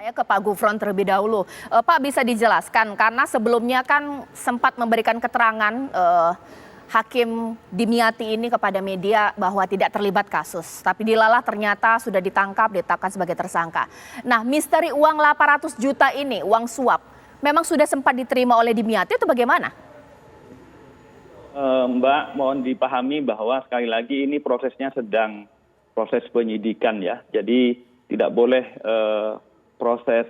Saya ke Pak Gufron terlebih dahulu. Pak, bisa dijelaskan karena sebelumnya kan sempat memberikan keterangan Hakim Dimyati ini kepada media bahwa tidak terlibat kasus. Tapi dilalah ternyata sudah ditetapkan sebagai tersangka. Nah, misteri uang 800 juta ini, uang suap, memang sudah sempat diterima oleh Dimyati atau bagaimana? Mbak, mohon dipahami bahwa sekali lagi ini prosesnya sedang proses penyidikan ya. Jadi tidak boleh proses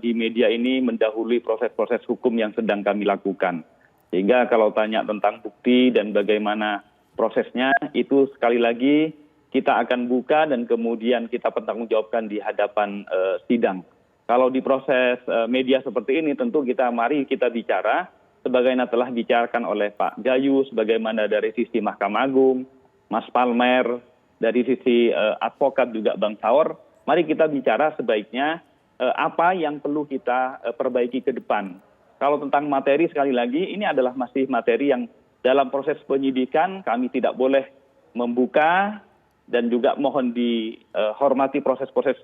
di media ini mendahului proses-proses hukum yang sedang kami lakukan. Sehingga kalau tanya tentang bukti dan bagaimana prosesnya, itu sekali lagi kita akan buka dan kemudian kita pertanggungjawabkan di hadapan sidang. Kalau di proses media seperti ini tentu mari kita bicara sebagaimana telah dibicarakan oleh Pak Gayus, sebagaimana dari sisi Mahkamah Agung, Mas Palmer, dari sisi advokat juga Bang Saur. Mari kita bicara sebaiknya apa yang perlu kita perbaiki ke depan. Kalau tentang materi sekali lagi ini adalah masih materi yang dalam proses penyidikan kami tidak boleh membuka dan juga mohon dihormati proses-proses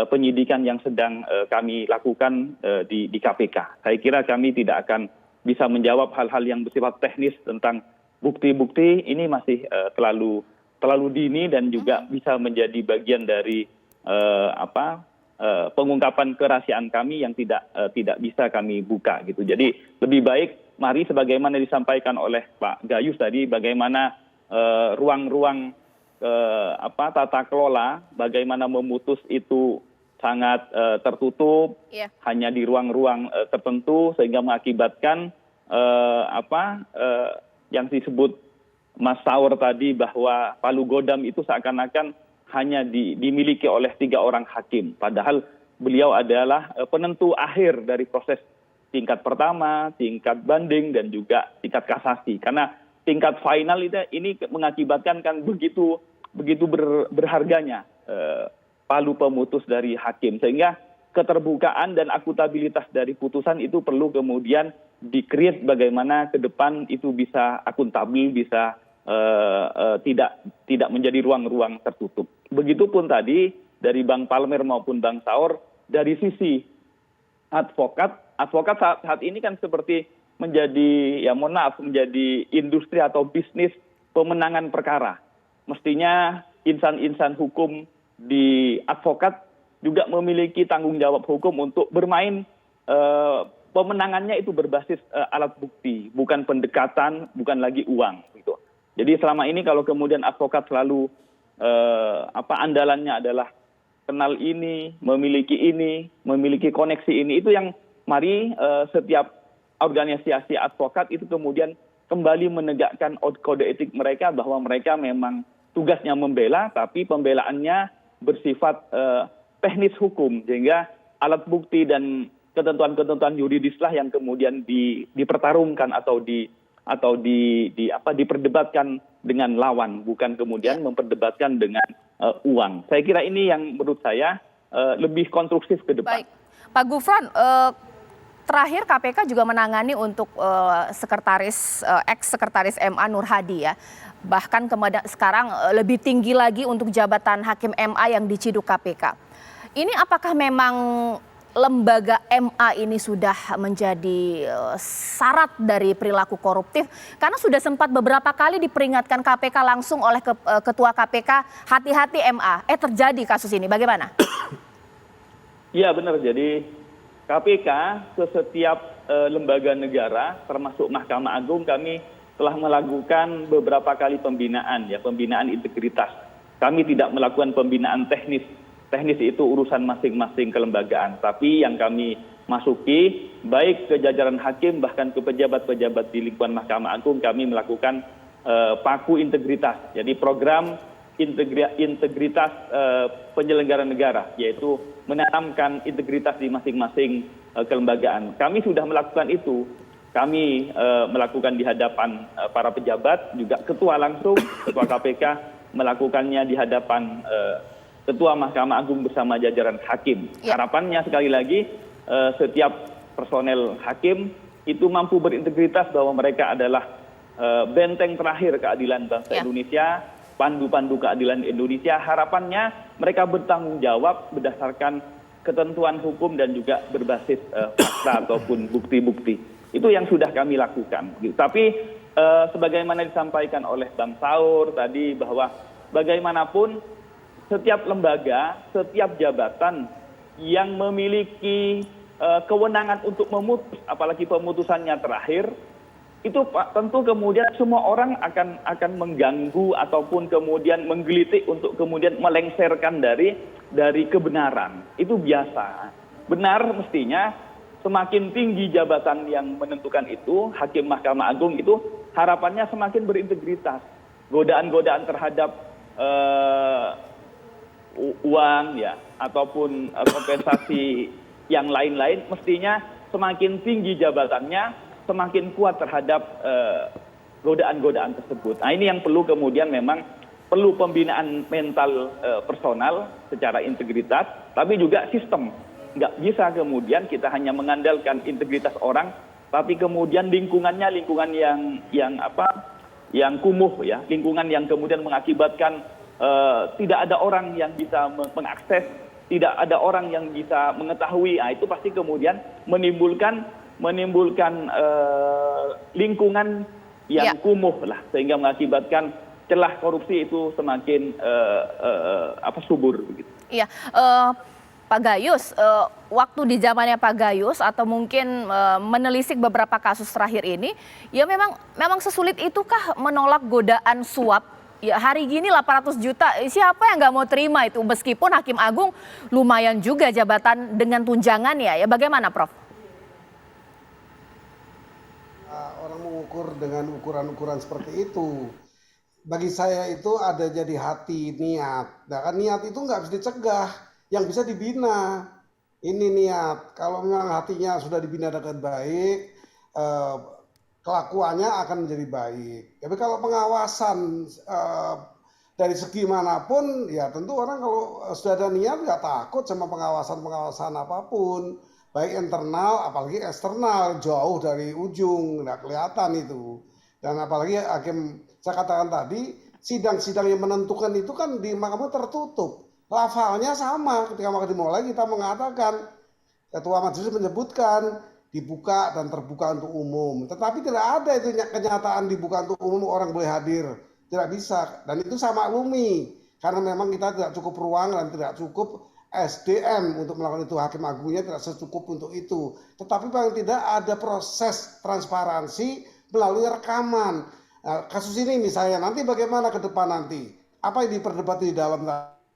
penyidikan yang sedang kami lakukan di KPK. Saya kira kami tidak akan bisa menjawab hal-hal yang bersifat teknis tentang bukti-bukti ini masih terlalu dini dan juga bisa menjadi bagian dari pengungkapan kerahasiaan kami yang tidak bisa kami buka gitu. Jadi lebih baik mari sebagaimana disampaikan oleh Pak Gayus tadi, bagaimana ruang-ruang tata kelola, bagaimana memutus itu sangat tertutup, hanya di ruang-ruang tertentu sehingga mengakibatkan yang disebut Mas Saur tadi bahwa Palu Godam itu seakan-akan hanya dimiliki oleh 3 orang hakim. Padahal beliau adalah penentu akhir dari proses tingkat pertama, tingkat banding, dan juga tingkat kasasi. Karena tingkat final ini mengakibatkan kan begitu berharganya palu pemutus dari hakim. Sehingga keterbukaan dan akuntabilitas dari putusan itu perlu kemudian di-create bagaimana ke depan itu bisa akuntabel, bisa tidak menjadi ruang-ruang tertutup. Begitupun tadi dari Bang Palmer maupun Bang Saur, dari sisi advokat saat ini kan seperti menjadi menjadi industri atau bisnis pemenangan perkara. Mestinya insan-insan hukum di advokat juga memiliki tanggung jawab hukum untuk bermain pemenangannya itu berbasis alat bukti, bukan pendekatan, bukan lagi uang gitu. Jadi selama ini kalau kemudian advokat selalu andalannya adalah kenal ini, memiliki koneksi ini, itu yang mari setiap organisasi advokat itu kemudian kembali menegakkan kode etik mereka bahwa mereka memang tugasnya membela, tapi pembelaannya bersifat teknis hukum, sehingga alat bukti dan ketentuan-ketentuan yuridislah yang kemudian dipertarungkan atau diperdebatkan dengan lawan, bukan kemudian memperdebatkan dengan uang. Saya kira ini yang menurut saya lebih konstruktif ke depan. Baik, Pak Gufron, terakhir KPK juga menangani untuk ex-sekretaris MA Nur Hadi ya. Bahkan sekarang lebih tinggi lagi untuk jabatan Hakim MA yang diciduk KPK. Ini apakah memang lembaga MA ini sudah menjadi syarat dari perilaku koruptif? Karena sudah sempat beberapa kali diperingatkan KPK langsung oleh Ketua KPK, hati-hati MA. Terjadi kasus ini, bagaimana? Iya benar, jadi KPK ke setiap lembaga negara termasuk Mahkamah Agung kami telah melakukan beberapa kali pembinaan integritas. Kami tidak melakukan pembinaan teknis. Teknis itu urusan masing-masing kelembagaan. Tapi yang kami masuki baik ke jajaran hakim bahkan ke pejabat-pejabat di lingkungan Mahkamah Agung kami melakukan paku integritas. Jadi program integritas penyelenggara negara, yaitu menanamkan integritas di masing-masing kelembagaan. Kami sudah melakukan itu. Kami melakukan di hadapan para pejabat, juga ketua langsung, ketua KPK melakukannya di hadapan Ketua Mahkamah Agung bersama jajaran hakim. Harapannya sekali lagi setiap personel hakim itu mampu berintegritas bahwa mereka adalah benteng terakhir keadilan bangsa Indonesia, pandu-pandu keadilan Indonesia. Harapannya mereka bertanggung jawab berdasarkan ketentuan hukum dan juga berbasis fakta ataupun bukti-bukti. Itu yang sudah kami lakukan. Tapi sebagaimana disampaikan oleh Bang Saur tadi bahwa bagaimanapun setiap lembaga, setiap jabatan yang memiliki kewenangan untuk memutus, apalagi pemutusannya terakhir, itu tentu kemudian semua orang akan mengganggu ataupun kemudian menggelitik untuk kemudian melengsarkan dari kebenaran. Itu biasa. Benar mestinya semakin tinggi jabatan yang menentukan itu, Hakim Mahkamah Agung itu harapannya semakin berintegritas. Godaan-godaan terhadap uang ya ataupun kompensasi yang lain-lain mestinya semakin tinggi jabatannya semakin kuat terhadap godaan-godaan tersebut. Nah ini yang perlu kemudian memang perlu pembinaan mental personal secara integritas, tapi juga sistem. Nggak bisa kemudian kita hanya mengandalkan integritas orang, tapi kemudian lingkungannya lingkungan yang kumuh ya, lingkungan yang kemudian mengakibatkan tidak ada orang yang bisa mengakses, tidak ada orang yang bisa mengetahui. Nah itu pasti kemudian menimbulkan lingkungan yang kumuh lah, sehingga mengakibatkan celah korupsi itu semakin subur begitu. Iya, Pak Gayus, waktu di zamannya Pak Gayus atau mungkin menelisik beberapa kasus terakhir ini, ya memang sesulit itukah menolak godaan suap? Ya hari gini 800 juta, siapa yang nggak mau terima itu? Meskipun Hakim Agung lumayan juga jabatan dengan tunjangan ya bagaimana Prof? Orang mengukur dengan ukuran-ukuran seperti itu. Bagi saya itu ada jadi hati, niat. Nah kan niat itu nggak bisa dicegah, yang bisa dibina. Ini niat. Kalau memang hatinya sudah dibina dengan baik, kelakuannya akan menjadi baik. Tapi kalau pengawasan dari segi manapun, ya tentu orang kalau sudah ada niat nggak takut sama pengawasan apapun. Baik internal, apalagi eksternal, jauh dari ujung, nggak kelihatan itu. Dan apalagi hakim, saya katakan tadi, sidang-sidang yang menentukan itu kan di mahkamah tertutup. Lafalnya sama, ketika mau dimulai kita mengatakan, Ketua Majelis menyebutkan, dibuka dan terbuka untuk umum. Tetapi tidak ada itu kenyataan dibuka untuk umum, orang boleh hadir. Tidak bisa, dan itu saya maklumi. Karena memang kita tidak cukup ruang dan tidak cukup SDM untuk melakukan itu, Hakim Agungnya tidak secukup untuk itu. Tetapi paling tidak ada proses transparansi melalui rekaman. Nah, kasus ini misalnya nanti bagaimana ke depan nanti? Apa yang diperdebati di dalam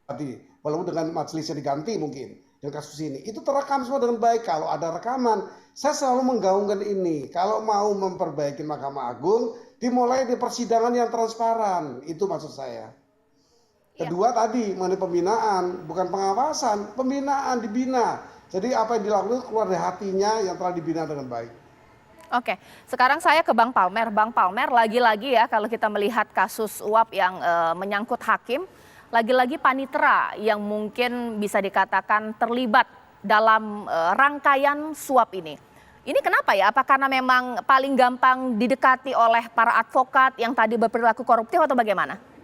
tadi? Walaupun dengan majelisnya diganti mungkin. Dan kasus ini, itu terekam semua dengan baik. Kalau ada rekaman, saya selalu menggaungkan ini. Kalau mau memperbaiki Mahkamah Agung, dimulai di persidangan yang transparan. Itu maksud saya. Kedua tadi mengenai pembinaan, bukan pengawasan, pembinaan dibina. Jadi apa yang dilakukan keluar dari hatinya yang telah dibina dengan baik. Oke, sekarang saya ke Bang Palmer. Bang Palmer, lagi-lagi ya kalau kita melihat kasus uap yang menyangkut hakim, lagi-lagi panitera yang mungkin bisa dikatakan terlibat dalam rangkaian suap ini. Ini kenapa ya? Apa karena memang paling gampang didekati oleh para advokat yang tadi berperilaku koruptif atau bagaimana?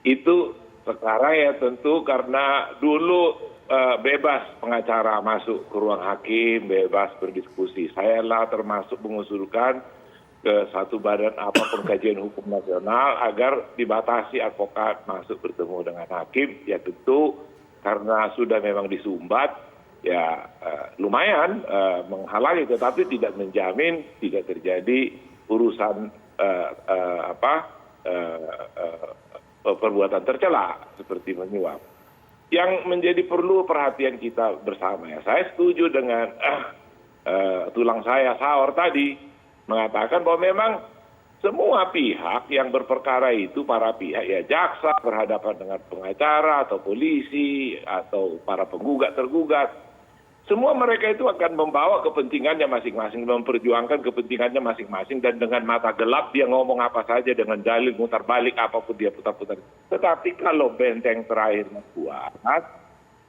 Itu sekarang ya tentu karena dulu bebas pengacara masuk ke ruang hakim, bebas berdiskusi. Saya lah termasuk mengusulkan ke satu badan pengkajian hukum nasional agar dibatasi advokat masuk bertemu dengan hakim. Ya tentu karena sudah memang disumbat, ya lumayan menghalangi, tetapi tidak menjamin tidak terjadi urusan perbuatan tercela seperti menyuap. Yang menjadi perlu perhatian kita bersama ya. Saya setuju dengan tulang saya Saur tadi mengatakan bahwa memang semua pihak yang berperkara itu, para pihak ya jaksa berhadapan dengan pengacara atau polisi atau para penggugat tergugat, semua mereka itu akan membawa kepentingannya masing-masing, memperjuangkan kepentingannya masing-masing, dan dengan mata gelap dia ngomong apa saja, dengan dalil mutar balik apapun dia putar-putar. Tetapi kalau benteng terakhirnya kuat,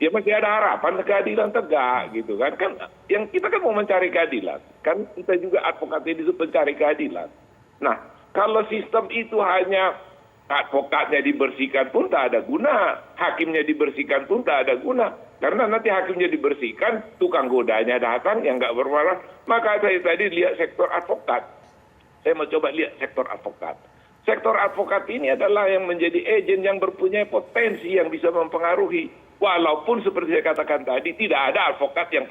ya masih ada harapan keadilan tegak gitu kan. Kan yang kita kan mau mencari keadilan. Kan kita juga advokat ini itu mencari keadilan. Nah, kalau sistem itu hanya advokatnya dibersihkan pun tak ada guna, hakimnya dibersihkan pun tak ada guna. Karena nanti hakimnya dibersihkan, tukang godanya datang yang nggak bermasalah. Maka saya tadi lihat sektor advokat. Saya mau coba lihat sektor advokat. Sektor advokat ini adalah yang menjadi agen yang mempunyai potensi yang bisa mempengaruhi. Walaupun seperti saya katakan tadi, tidak ada advokat yang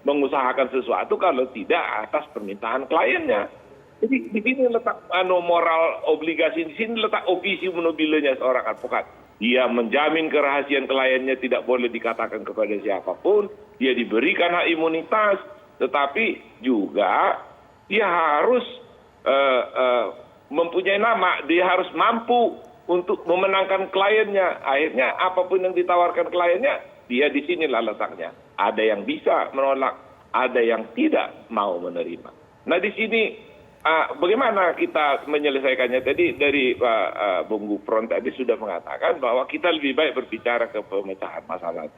mengusahakan sesuatu kalau tidak atas permintaan kliennya. Jadi di sini letak moral obligasi, di sini letak ofisi nobilenya seorang advokat. Dia menjamin kerahasiaan kliennya tidak boleh dikatakan kepada siapapun. Dia diberikan hak imunitas, tetapi juga dia harus mempunyai nama. Dia harus mampu untuk memenangkan kliennya. Akhirnya apapun yang ditawarkan kliennya, dia di sinilah letaknya. Ada yang bisa menolak, ada yang tidak mau menerima. Nah di sini bagaimana kita menyelesaikannya? Tadi dari Pak Bung Gufron tadi sudah mengatakan bahwa kita lebih baik berbicara ke pemecahan masalah.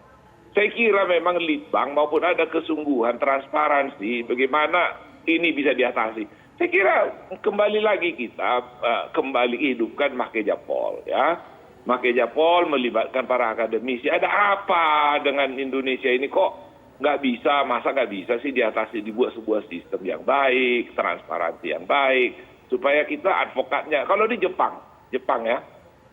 Saya kira memang Litbang maupun ada kesungguhan, transparansi, bagaimana ini bisa diatasi. Saya kira kembali lagi kita kembali hidupkan Makejapol, ya. Makejapol melibatkan para akademisi. Ada apa dengan Indonesia ini kok? Nggak bisa, masa nggak bisa sih diatasi, dibuat sebuah sistem yang baik, transparansi yang baik, supaya kita advokatnya. Kalau di Jepang ya,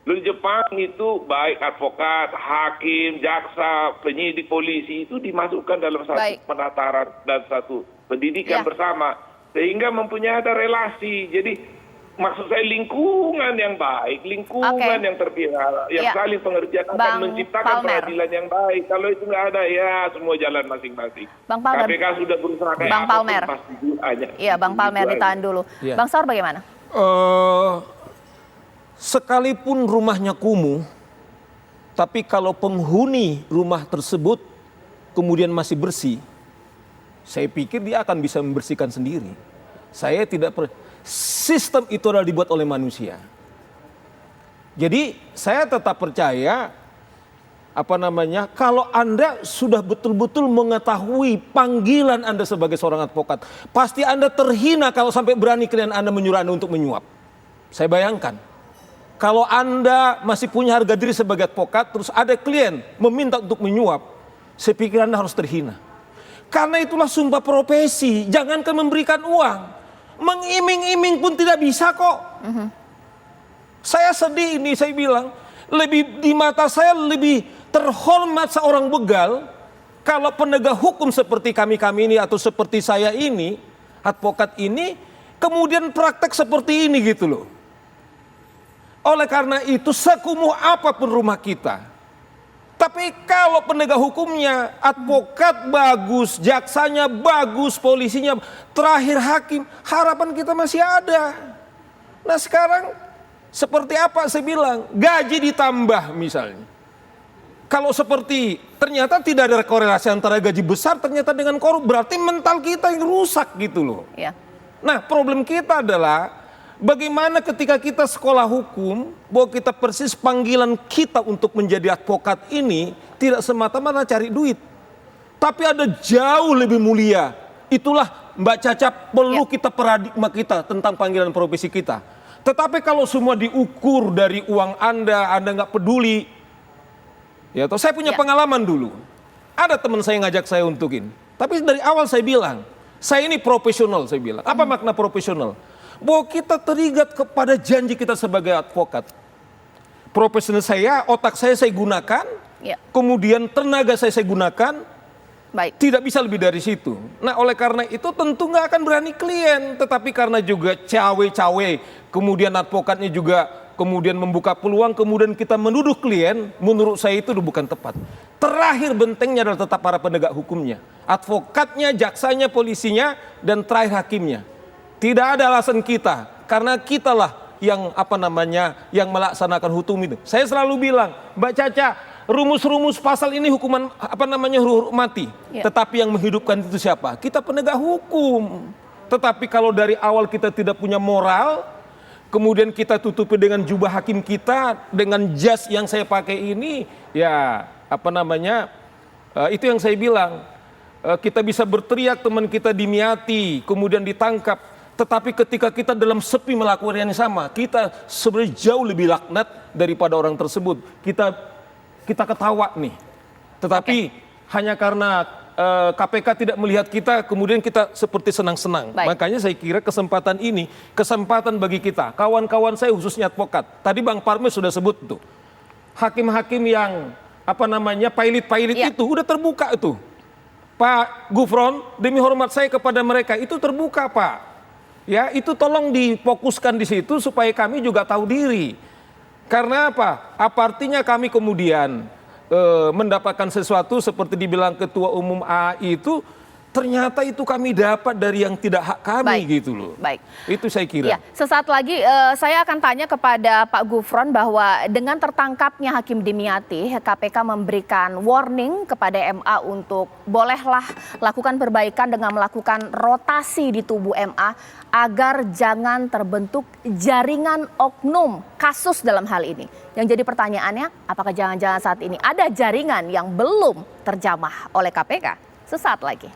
di Jepang itu baik advokat, hakim, jaksa, penyidik, polisi itu dimasukkan dalam satu penataran dan satu pendidikan bersama, sehingga mempunyai ada relasi. Jadi maksud saya lingkungan yang baik, lingkungan yang terpilih, yang saling pengertian akan menciptakan peradilan yang baik. Kalau itu nggak ada, ya semua jalan masing-masing. Bang Palmer, KPK sudah berusaha kayak Bang Palmer. pasti aja. Iya, Bang Palmer ditahan dulu. Ya. Bang Saur bagaimana? Sekalipun rumahnya kumuh, tapi kalau penghuni rumah tersebut kemudian masih bersih, saya pikir dia akan bisa membersihkan sendiri. Saya tidak sistem itu adalah dibuat oleh manusia. Jadi saya tetap percaya kalau Anda sudah betul-betul mengetahui panggilan Anda sebagai seorang advokat, pasti Anda terhina kalau sampai berani klien Anda menyuruh Anda untuk menyuap. Saya bayangkan, kalau Anda masih punya harga diri sebagai advokat, terus ada klien meminta untuk menyuap, saya pikir Anda harus terhina. Karena itulah sumpah profesi, jangankan memberikan uang. Mengiming-iming pun tidak bisa kok. Saya sedih ini, saya bilang, lebih di mata saya lebih terhormat seorang begal kalau penegak hukum seperti kami ini atau seperti saya ini, advokat ini, kemudian praktek seperti ini gitu loh. Oleh karena itu sekumuh apapun rumah kita, tapi kalau penegak hukumnya, advokat bagus, jaksanya bagus, polisinya, terakhir hakim, harapan kita masih ada. Nah sekarang seperti apa saya bilang, gaji ditambah misalnya. Kalau seperti ternyata tidak ada korelasi antara gaji besar ternyata dengan korup, berarti mental kita yang rusak gitu loh. Ya. Nah problem kita adalah bagaimana ketika kita sekolah hukum, bahwa kita persis panggilan kita untuk menjadi advokat ini tidak semata-mata cari duit. Tapi ada jauh lebih mulia. Itulah Mbak Caca perlu kita paradigma kita tentang panggilan profesi kita. Tetapi kalau semua diukur dari uang Anda nggak peduli. Ya, toh saya punya pengalaman dulu. Ada teman saya ngajak saya untukin. Tapi dari awal saya bilang, saya ini profesional saya bilang. Apa makna profesional? Bahwa kita terikat kepada janji kita sebagai advokat. Profesional saya, otak saya gunakan, kemudian tenaga saya gunakan, tidak bisa lebih dari situ. Nah oleh karena itu tentu nggak akan berani klien, tetapi karena juga cawe-cawe, kemudian advokatnya juga kemudian membuka peluang, kemudian kita menuduh klien, menurut saya itu bukan tepat. Terakhir bentengnya adalah tetap para penegak hukumnya, advokatnya, jaksanya, polisinya, dan terakhir hakimnya. Tidak ada alasan kita, karena kitalah yang yang melaksanakan hukum itu. Saya selalu bilang, Mbak Caca, rumus-rumus pasal ini hukuman hukuman mati. Tetapi yang menghidupkan itu siapa? Kita penegak hukum. Tetapi kalau dari awal kita tidak punya moral, kemudian kita tutupi dengan jubah hakim kita, dengan jas yang saya pakai ini, ya itu yang saya bilang. Kita bisa berteriak teman kita dimiati, kemudian ditangkap. Tetapi ketika kita dalam sepi melakukan yang sama, kita sebenarnya jauh lebih laknat daripada orang tersebut. Kita ketawa nih. Tetapi hanya karena KPK tidak melihat kita, kemudian kita seperti senang-senang. Baik. Makanya saya kira kesempatan ini, kesempatan bagi kita, kawan-kawan saya khususnya advokat. Tadi Bang Parme sudah sebut tuh, hakim-hakim yang pailit-pailit itu udah terbuka itu. Pak Gufron, demi hormat saya kepada mereka, itu terbuka Pak. Ya, itu tolong difokuskan di situ supaya kami juga tahu diri. Karena apa? Apa artinya kami kemudian mendapatkan sesuatu seperti dibilang Ketua Umum AI itu, ternyata itu kami dapat dari yang tidak hak kami. Baik. Gitu loh. Baik. Itu saya kira. Ya, sesaat lagi saya akan tanya kepada Pak Gufron bahwa dengan tertangkapnya Hakim Dimyati, KPK memberikan warning kepada MA untuk bolehlah lakukan perbaikan dengan melakukan rotasi di tubuh MA agar jangan terbentuk jaringan oknum kasus dalam hal ini. Yang jadi pertanyaannya, apakah jangan-jangan saat ini ada jaringan yang belum terjamah oleh KPK? Sesaat lagi.